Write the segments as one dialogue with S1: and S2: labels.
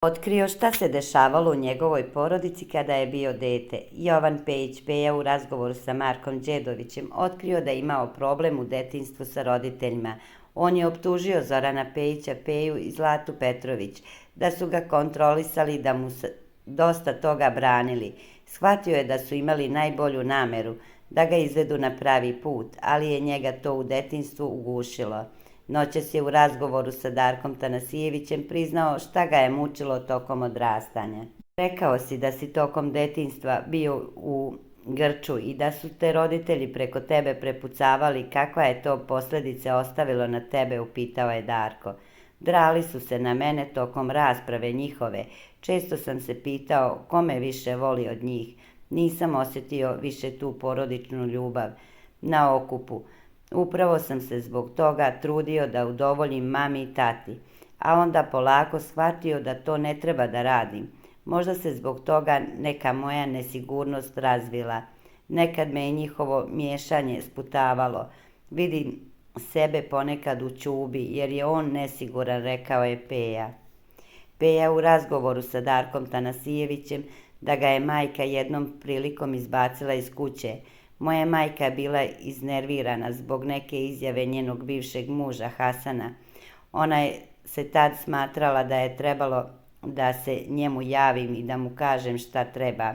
S1: Otkrio šta se dešavalo u njegovoj porodici kada je bio dete. Jovan Pejić Peja u razgovoru sa Markom Đedovićem otkrio da je imao problem u detinjstvu sa roditeljima. On je optužio Zorana Pejića Peju i Zlatu Petrović da su ga kontrolisali i da mu dosta toga branili. Shvatio je da su imali najbolju nameru da ga izvedu na pravi put, ali je njega to u detinjstvu ugušilo. Noćas je u razgovoru sa Darkom Tanasijevićem priznao šta ga je mučilo tokom odrastanja. Rekao si da si tokom detinjstva bio u grču i da su te roditelji preko tebe prepucavali, kakva je to posljedice ostavilo na tebe, upitao je Darko. Drali su se na mene tokom rasprave njihove. Često sam se pitao ko me više voli od njih. Nisam osjetio više tu porodičnu ljubav na okupu. Upravo sam se zbog toga trudio da udovoljim mami i tati, a onda polako shvatio da to ne treba da radim. Možda se zbog toga neka moja nesigurnost razvila. Nekad me je njihovo miješanje sputavalo. Vidim sebe ponekad u Ćubi jer je on nesiguran, rekao je Peja. Peja u razgovoru sa Darkom Tanasijevićem da ga je majka jednom prilikom izbacila iz kuće. Moja majka je bila iznervirana zbog neke izjave njenog bivšeg muža Hasana. Ona je se tad smatrala da je trebalo da se njemu javim i da mu kažem šta treba,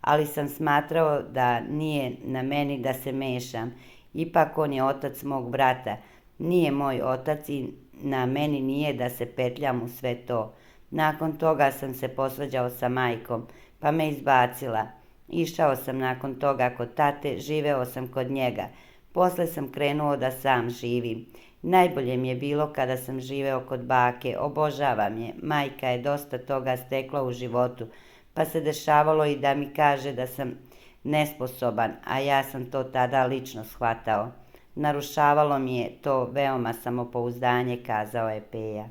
S1: ali sam smatrao da nije na meni da se mešam. Ipak on je otac mog brata, nije moj otac i na meni nije da se petljam u sve to. Nakon toga sam se posvađao sa majkom, pa me izbacila. Išao sam nakon toga kod tate, živeo sam kod njega. Posle sam krenuo da sam živim. Najbolje mi je bilo kada sam živeo kod bake, obožavam je. Majka je dosta toga stekla u životu, pa se dešavalo i da mi kaže da sam nesposoban, a ja sam to tada lično shvatao. Narušavalo mi je to veoma samopouzdanje, kazao je Peja.